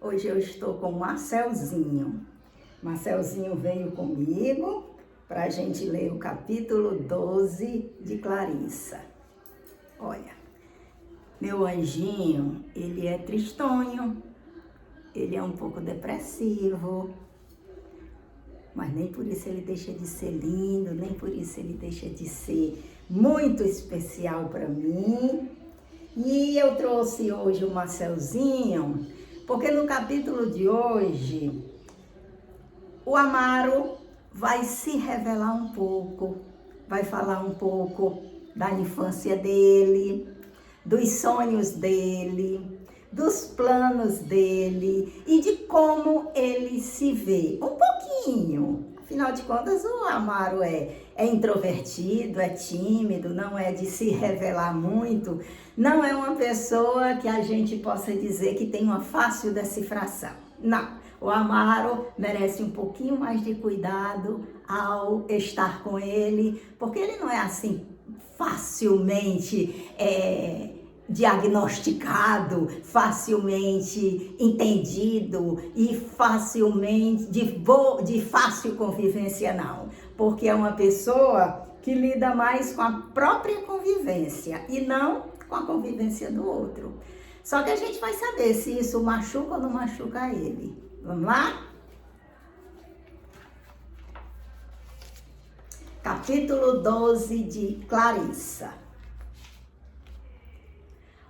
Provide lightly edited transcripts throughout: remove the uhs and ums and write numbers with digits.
Hoje eu estou com o Marcelzinho. Marcelzinho veio comigo para a gente ler o capítulo 12 de Clarissa. Olha, meu anjinho, ele é tristonho, ele é um pouco depressivo, mas nem por isso ele deixa de ser lindo, nem por isso ele deixa de ser muito especial para mim. E eu trouxe hoje o Marcelzinho, porque no capítulo de hoje, o Amaro vai se revelar um pouco, vai falar um pouco da infância dele, dos sonhos dele, dos planos dele e de como ele se vê. Um pouquinho. Afinal de contas, o Amaro é introvertido, é tímido, não é de se revelar muito, não é uma pessoa que a gente possa dizer que tem uma fácil decifração. Não, o Amaro merece um pouquinho mais de cuidado ao estar com ele, porque ele não é assim facilmente diagnosticado, facilmente entendido e facilmente de fácil convivência, não. Porque é uma pessoa que lida mais com a própria convivência e não com a convivência do outro. Só que a gente vai saber se isso machuca ou não machuca ele. Vamos lá? Capítulo 12 de Clarissa.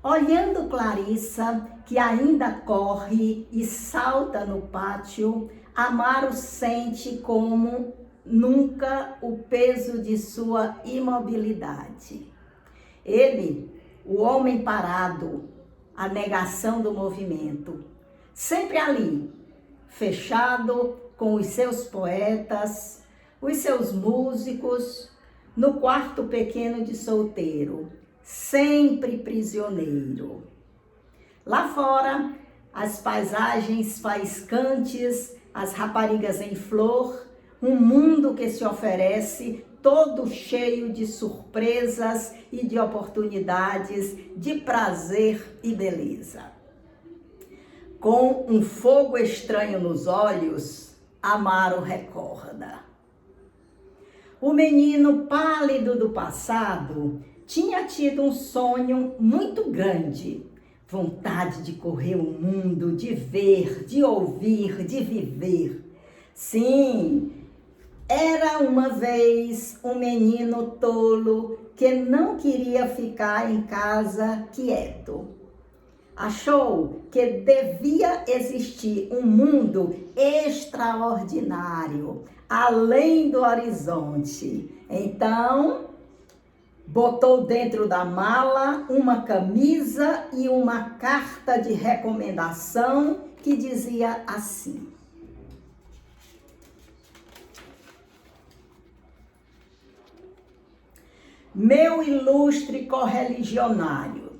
Olhando Clarissa, que ainda corre e salta no pátio, Amaro sente como nunca o peso de sua imobilidade. Ele, o homem parado, a negação do movimento, sempre ali, fechado com os seus poetas, os seus músicos, no quarto pequeno de solteiro, sempre prisioneiro. Lá fora, as paisagens faiscantes, as raparigas em flor, um mundo que se oferece todo cheio de surpresas e de oportunidades, de prazer e beleza. Com um fogo estranho nos olhos, Amaro recorda. O menino pálido do passado tinha tido um sonho muito grande, vontade de correr o mundo, de ver, de ouvir, de viver. Sim, era uma vez um menino tolo que não queria ficar em casa quieto. Achou que devia existir um mundo extraordinário, além do horizonte. Então, botou dentro da mala uma camisa e uma carta de recomendação que dizia assim: meu ilustre correligionário,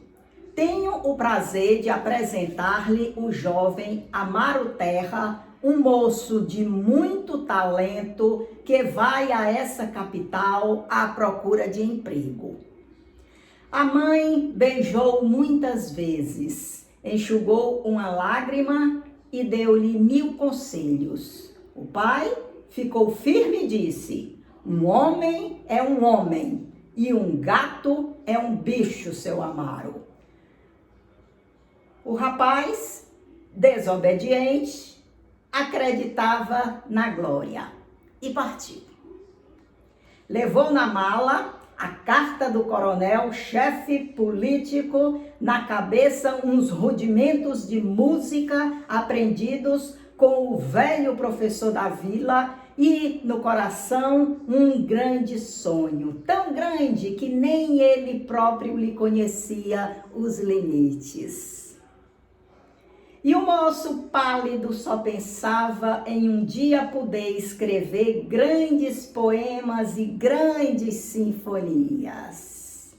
tenho o prazer de apresentar-lhe o jovem Amaro Terra, um moço de muito talento que vai a essa capital à procura de emprego. A mãe beijou muitas vezes, enxugou uma lágrima e deu-lhe 1000 conselhos. O pai ficou firme e disse: um homem é um homem e um gato é um bicho, seu Amaro. O rapaz, desobediente, acreditava na glória e partiu. Levou na mala a carta do coronel, chefe político, na cabeça uns rudimentos de música aprendidos com o velho professor da vila e no coração um grande sonho, tão grande que nem ele próprio lhe conhecia os limites. E o moço pálido só pensava em um dia poder escrever grandes poemas e grandes sinfonias.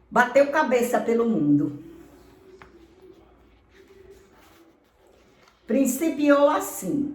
Bateu cabeça pelo mundo. Principiou assim: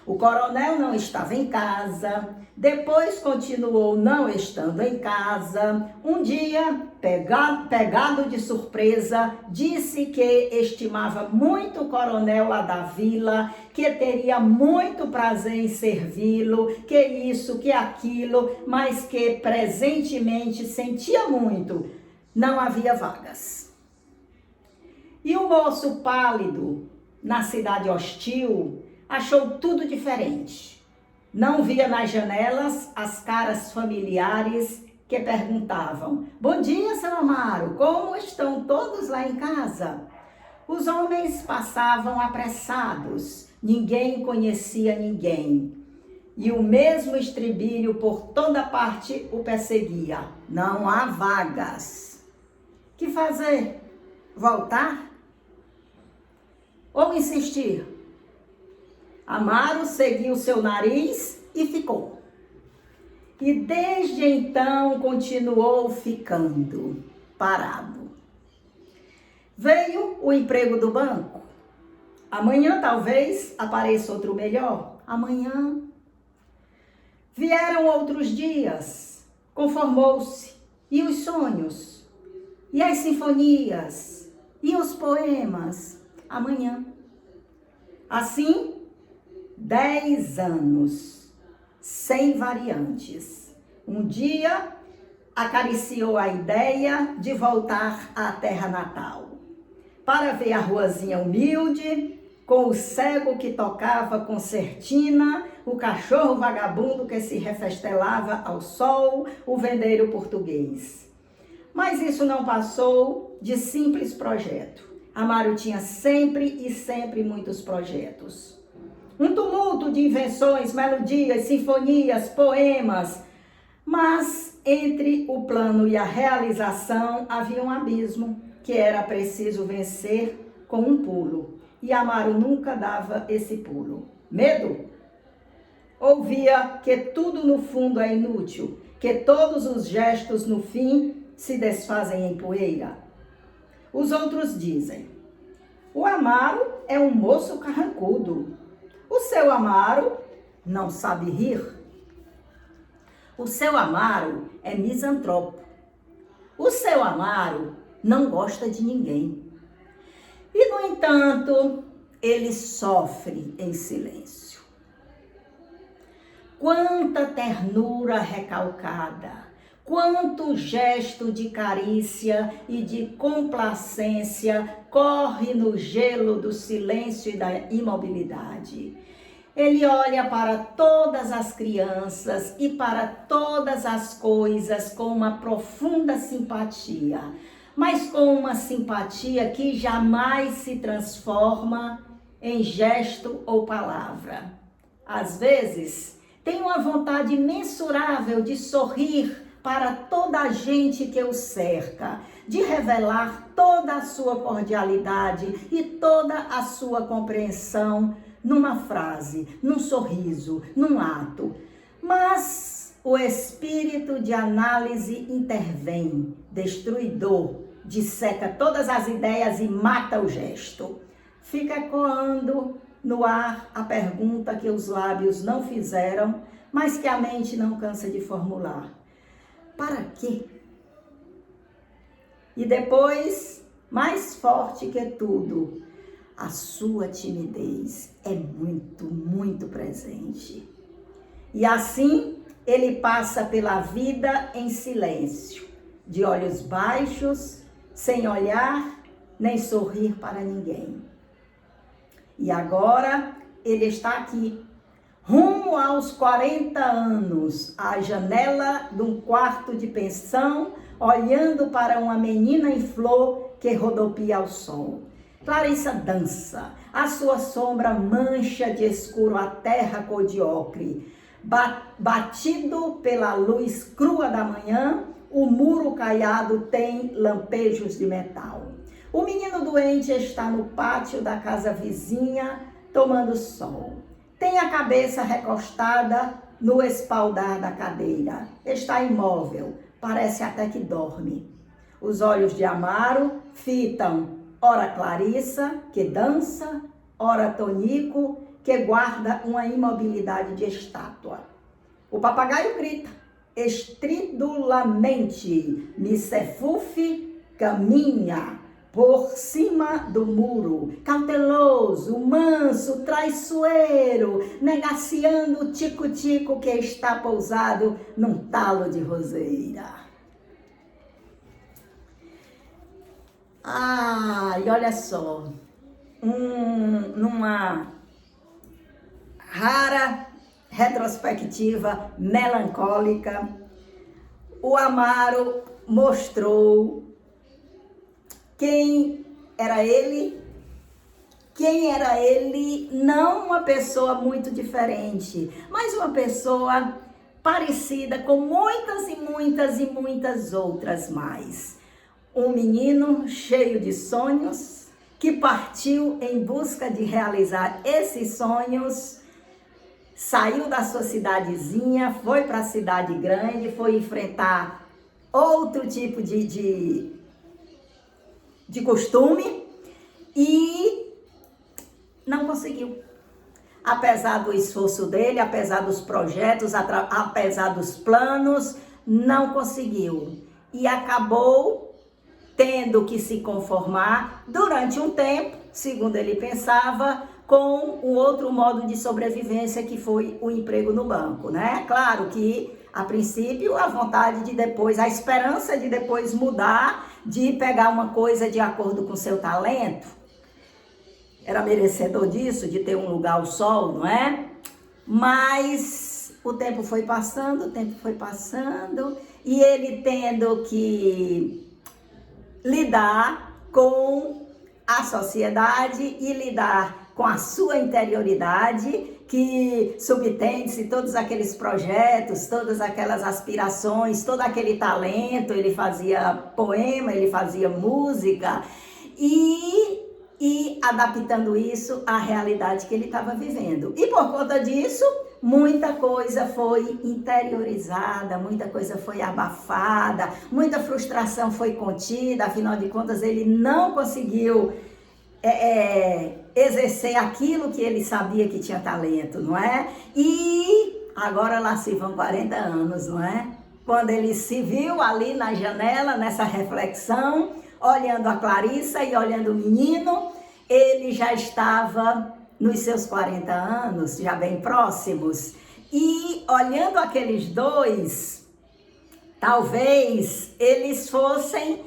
O coronel não estava em casa, depois continuou não estando em casa. Um dia, pegado de surpresa, disse que estimava muito o coronel lá da vila, que teria muito prazer em servi-lo, que isso, que aquilo, mas que presentemente sentia muito, não havia vagas. E o moço pálido, na cidade hostil, achou tudo diferente. Não via nas janelas as caras familiares que perguntavam: "Bom dia, seu Amaro, como estão todos lá em casa?" Os homens passavam apressados, ninguém conhecia ninguém. E o mesmo estribilho por toda parte o perseguia: "Não há vagas." Que fazer? Voltar? Ou insistir? Amaro seguiu seu nariz e ficou. E desde então continuou ficando parado. Veio o emprego do banco. Amanhã talvez apareça outro melhor. Amanhã. Vieram outros dias. Conformou-se. E os sonhos? E as sinfonias? E os poemas? Amanhã. Assim, 10 anos, sem variantes. Um dia, acariciou a ideia de voltar à terra natal, para ver a ruazinha humilde, com o cego que tocava concertina, o cachorro vagabundo que se refestelava ao sol, o vendeiro português. Mas isso não passou de simples projeto. Amaro tinha sempre e sempre muitos projetos. Um tumulto de invenções, melodias, sinfonias, poemas. Mas entre o plano e a realização havia um abismo que era preciso vencer com um pulo. E Amaro nunca dava esse pulo. Medo? Ouvia que tudo no fundo é inútil, que todos os gestos no fim se desfazem em poeira. Os outros dizem: o Amaro é um moço carrancudo. O seu Amaro não sabe rir. O seu Amaro é misantropo. O seu Amaro não gosta de ninguém. E, no entanto, ele sofre em silêncio. Quanta ternura recalcada! Quanto gesto de carícia e de complacência corre no gelo do silêncio e da imobilidade. Ele olha para todas as crianças e para todas as coisas com uma profunda simpatia, mas com uma simpatia que jamais se transforma em gesto ou palavra. Às vezes, tem uma vontade imensurável de sorrir para toda a gente que o cerca, de revelar toda a sua cordialidade e toda a sua compreensão numa frase, num sorriso, num ato. Mas o espírito de análise intervém, destruidor, disseca todas as ideias e mata o gesto. Fica ecoando no ar a pergunta que os lábios não fizeram, mas que a mente não cansa de formular: para quê? E depois, mais forte que tudo, a sua timidez é muito, muito presente. E assim, ele passa pela vida em silêncio, de olhos baixos, sem olhar nem sorrir para ninguém. E agora, ele está aqui, rumo aos 40 anos, à janela de um quarto de pensão, olhando para uma menina em flor que rodopia ao sol. Clarissa dança, a sua sombra mancha de escuro a terra cor de ocre. Batido pela luz crua da manhã, o muro caiado tem lampejos de metal. O menino doente está no pátio da casa vizinha, tomando sol. Tem a cabeça recostada no espaldar da cadeira. Está imóvel, parece até que dorme. Os olhos de Amaro fitam ora Clarissa, que dança, ora Tonico, que guarda uma imobilidade de estátua. O papagaio grita estridulamente, Micefuf caminha por cima do muro, cauteloso, manso, traiçoeiro, negaciando o tico-tico que está pousado num talo de roseira. E olha só, numa rara retrospectiva melancólica, o Amaro mostrou quem era ele, não uma pessoa muito diferente, mas uma pessoa parecida com muitas e muitas e muitas outras mais. Um menino cheio de sonhos, que partiu em busca de realizar esses sonhos, saiu da sua cidadezinha, foi para a cidade grande, foi enfrentar outro tipo de costume e não conseguiu. Apesar do esforço dele, apesar dos projetos, apesar dos planos, não conseguiu. E acabou tendo que se conformar durante um tempo, segundo ele pensava, com um outro modo de sobrevivência que foi o emprego no banco, né? Claro que, a princípio, a vontade de depois, a esperança de depois mudar, de pegar uma coisa de acordo com seu talento, era merecedor disso, de ter um lugar ao sol, não é? Mas o tempo foi passando, e ele tendo que lidar com a sociedade e lidar com a sua interioridade, que subtende-se todos aqueles projetos, todas aquelas aspirações, todo aquele talento. Ele fazia poema, ele fazia música e adaptando isso à realidade que ele estava vivendo. E por conta disso, muita coisa foi interiorizada, muita coisa foi abafada, muita frustração foi contida, afinal de contas ele não conseguiu exercer aquilo que ele sabia que tinha talento, não é? E agora lá se vão 40 anos, não é? Quando ele se viu ali na janela, nessa reflexão, olhando a Clarissa e olhando o menino, ele já estava nos seus 40 anos, já bem próximos, e olhando aqueles dois, talvez eles fossem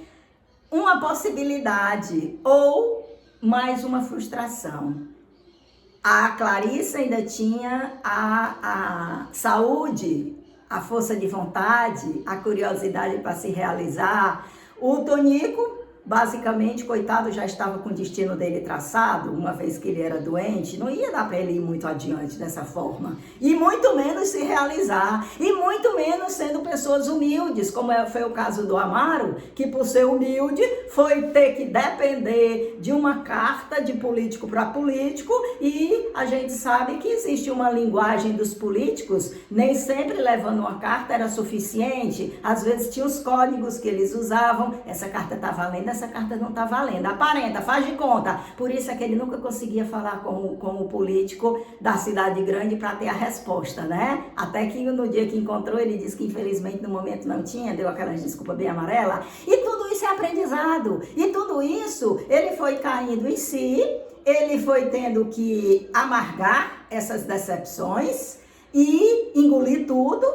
uma possibilidade ou mais uma frustração. A Clarissa ainda tinha a saúde, a força de vontade, a curiosidade para se realizar. O Tonico, basicamente, coitado, já estava com o destino dele traçado, uma vez que ele era doente, não ia dar para ele ir muito adiante dessa forma, e muito menos se realizar, e muito menos sendo pessoas humildes, como foi o caso do Amaro, que por ser humilde, foi ter que depender de uma carta de político para político, e a gente sabe que existe uma linguagem dos políticos, nem sempre levando uma carta era suficiente, às vezes tinha os códigos que eles usavam, essa carta está valendo, essa carta não está valendo, aparenta, faz de conta. Por isso é que ele nunca conseguia falar com o político da cidade grande para ter a resposta, né? Até que no dia que encontrou, ele disse que infelizmente no momento não tinha, deu aquela desculpa bem amarela. E tudo isso é aprendizado. E tudo isso, ele foi caindo em si, ele foi tendo que amargar essas decepções e engolir tudo,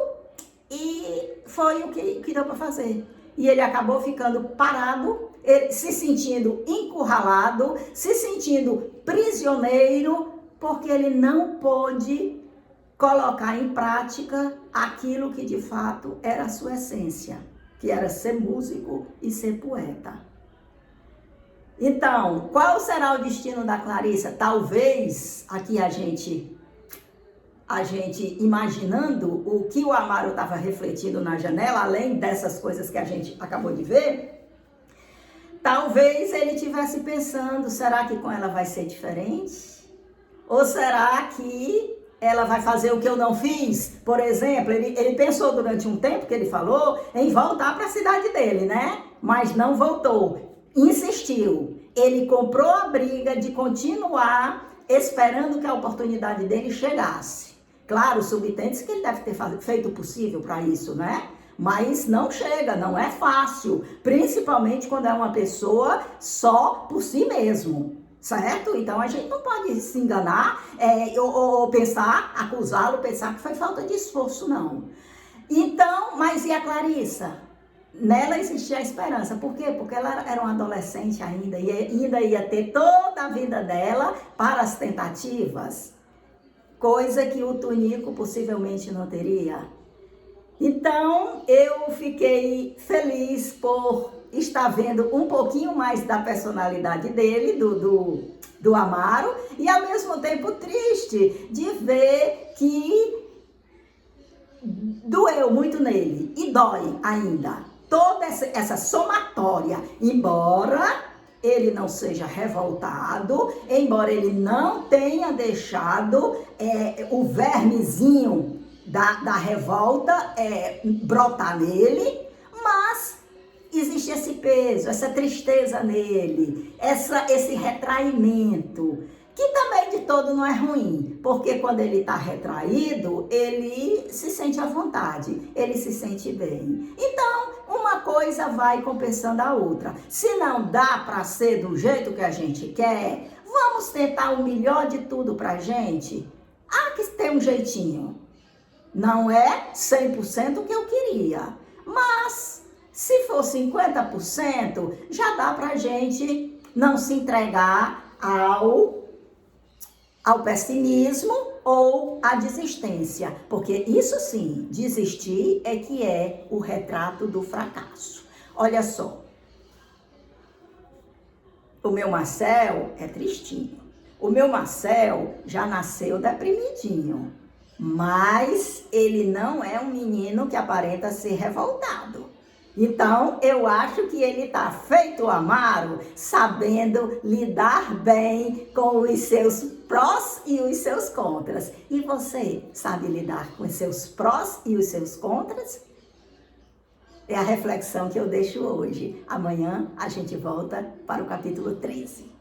e foi o que deu para fazer. E ele acabou ficando parado, se sentindo encurralado, se sentindo prisioneiro, porque ele não pôde colocar em prática aquilo que de fato era a sua essência, que era ser músico e ser poeta. Então, qual será o destino da Clarissa? Talvez aqui a gente imaginando o que o Amaro estava refletindo na janela, além dessas coisas que a gente acabou de ver, talvez ele estivesse pensando, será que com ela vai ser diferente? Ou será que ela vai fazer o que eu não fiz? Por exemplo, ele pensou durante um tempo, que ele falou, em voltar para a cidade dele, né? Mas não voltou, insistiu. Ele comprou a briga de continuar esperando que a oportunidade dele chegasse. Claro, subtende-se que ele deve ter feito o possível para isso, né? Mas não chega, não é fácil, principalmente quando é uma pessoa só por si mesmo, certo? Então a gente não pode se enganar ou pensar, acusá-lo, pensar que foi falta de esforço, não. Então, mas e a Clarissa? Nela existia a esperança. Por quê? Porque ela era uma adolescente ainda e ainda ia ter toda a vida dela para as tentativas, coisa que o Tunico possivelmente não teria. Então, eu fiquei feliz por estar vendo um pouquinho mais da personalidade dele, do Amaro, e ao mesmo tempo triste de ver que doeu muito nele, e dói ainda. Toda essa somatória, embora ele não seja revoltado, embora ele não tenha deixado o vermezinho da revolta brotar nele, mas existe esse peso, essa tristeza nele, esse retraimento, que também de todo não é ruim, porque quando ele está retraído, ele se sente à vontade, ele se sente bem. Então, uma coisa vai compensando a outra. Se não dá para ser do jeito que a gente quer, vamos tentar o melhor de tudo para a gente. Há que ter um jeitinho. Não é 100% o que eu queria, mas se for 50%, já dá para a gente não se entregar ao pessimismo ou à desistência, porque isso sim, desistir é que é o retrato do fracasso. Olha só, o meu Marcel é tristinho, o meu Marcel já nasceu deprimidinho, mas ele não é um menino que aparenta ser revoltado. Então, eu acho que ele está feito Amaro, sabendo lidar bem com os seus prós e os seus contras. E você sabe lidar com os seus prós e os seus contras? É a reflexão que eu deixo hoje. Amanhã a gente volta para o capítulo 13.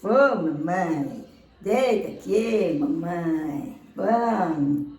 Vamos, mamãe. Deita aqui, mamãe. Vamos.